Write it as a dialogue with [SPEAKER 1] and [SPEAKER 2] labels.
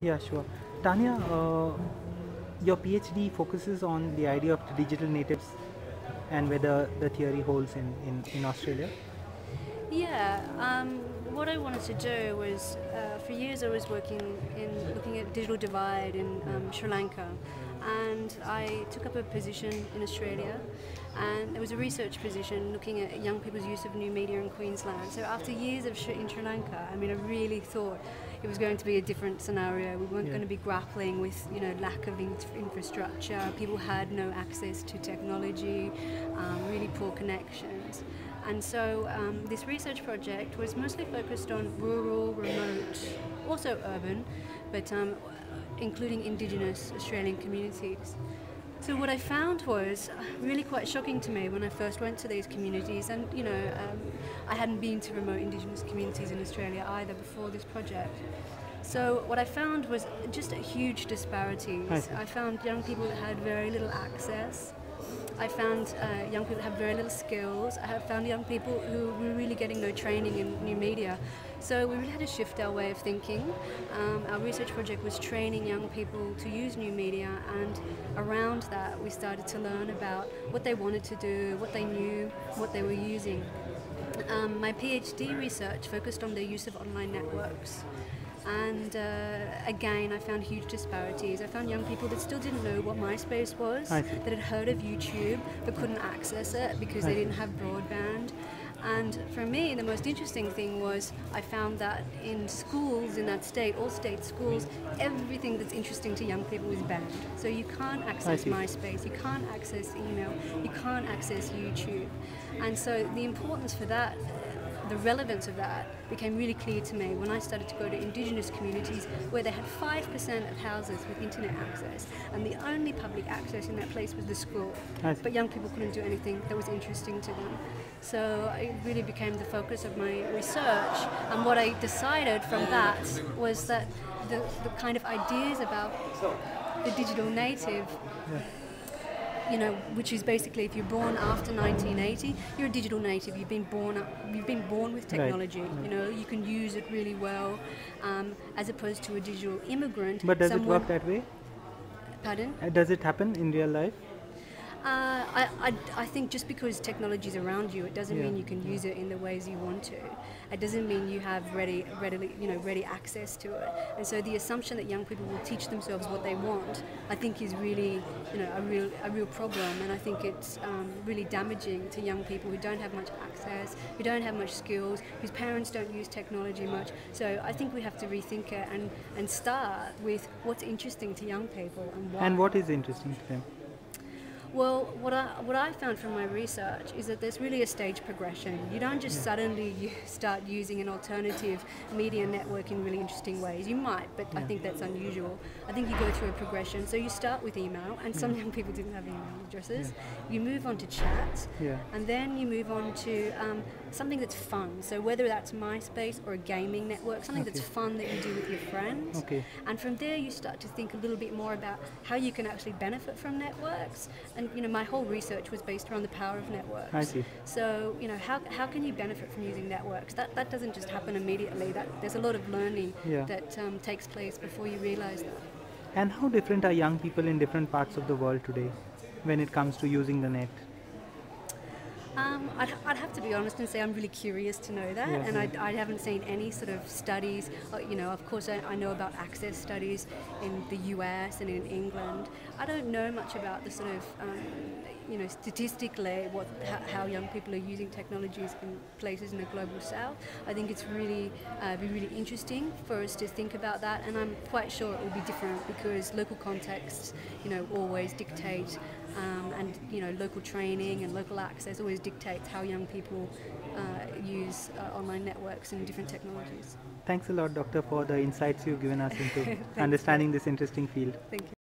[SPEAKER 1] Yeah, sure. Tanya, your PhD focuses on the idea of the digital natives and whether the theory holds in Australia.
[SPEAKER 2] Yeah, what I wanted to do was, for years I was working in looking at digital divide in Sri Lanka, and I took up a position in Australia, and it was a research position looking at young people's use of new media in Queensland. So after years of in Sri Lanka, I mean, I really thought it was going to be a different scenario. We weren't
[SPEAKER 1] Yeah.
[SPEAKER 2] going to be grappling with, lack of infrastructure. People had no access to technology, really poor connections. And so this research project was mostly focused on rural, remote, also urban, but including Indigenous Australian communities. So what I found was really quite shocking to me when I first went to these communities, and I hadn't been to remote Indigenous communities in Australia either before this project. So what I found was just huge disparities.
[SPEAKER 1] I see.
[SPEAKER 2] I found young people that had very little access. I found young people that have very little skills. I have found young people who were really getting no training in new media. So we really had to shift our way of thinking. Our research project was training young people to use new media, and around that we started to learn about what they wanted to do, what they knew, what they were using. My PhD research focused on the use of online networks. And again, I found huge disparities. I found young people that still didn't know what MySpace was,
[SPEAKER 1] I see.
[SPEAKER 2] that had heard of YouTube but couldn't access it because they didn't have broadband. And for me, the most interesting thing was I found that in schools in that state, all state schools, everything that's interesting to young people is banned. So you can't access
[SPEAKER 1] see.
[SPEAKER 2] MySpace, you can't access email, you can't access YouTube. And so the importance for that, the relevance of that became really clear to me when I started to go to Indigenous communities where they had 5% of houses with internet access, and the only public access in that place was the school.
[SPEAKER 1] I see.
[SPEAKER 2] But young people couldn't do anything that was interesting to them. So it really became the focus of my research, and what I decided from that was that the kind of ideas about the digital native, which is basically if you're born after 1980, you're a digital native. You've been born with technology.
[SPEAKER 1] Right.
[SPEAKER 2] You can use it really well, as opposed to a digital immigrant.
[SPEAKER 1] But does it work that way?
[SPEAKER 2] Pardon?
[SPEAKER 1] Does it happen in real life?
[SPEAKER 2] I think just because technology is around you, it doesn't mean you can use it in the ways you want to. It doesn't mean you have ready access to it. And so the assumption that young people will teach themselves what they want, I think, is really, a real problem. And I think it's really damaging to young people who don't have much access, who don't have much skills, whose parents don't use technology much. So I think we have to rethink it and start with what's interesting to young people and why.
[SPEAKER 1] And what is interesting to them?
[SPEAKER 2] Well, what I found from my research is that there's really a stage progression. You don't just suddenly start using an alternative media network in really interesting ways. You might, but I think that's unusual. I think you go through a progression. So you start with email, and some young people didn't have email addresses. You move on to chat, and then you move on to something that's fun. So whether that's MySpace or a gaming network, something that's fun that you do with your friends.
[SPEAKER 1] Okay.
[SPEAKER 2] And from there you start to think a little bit more about how you can actually benefit from networks. And my whole research was based around the power of networks.
[SPEAKER 1] I see.
[SPEAKER 2] So how can you benefit from using networks? That doesn't just happen immediately. There's a lot of learning that takes place before you realize that.
[SPEAKER 1] And how different are young people in different parts of the world today when it comes to using the net?
[SPEAKER 2] I'd have to be honest and say I'm really curious to know that, and I haven't seen any sort of studies. Of course, I know about access studies in the US and in England. I don't know much about the sort of, statistically how young people are using technologies in places in the global south. I think it's really be really interesting for us to think about that, and I'm quite sure it will be different because local contexts, always dictate. And local training and local access always dictates how young people use online networks and different technologies.
[SPEAKER 1] Thanks a lot, Doctor, for the insights you've given us into understanding this interesting field.
[SPEAKER 2] Thank you.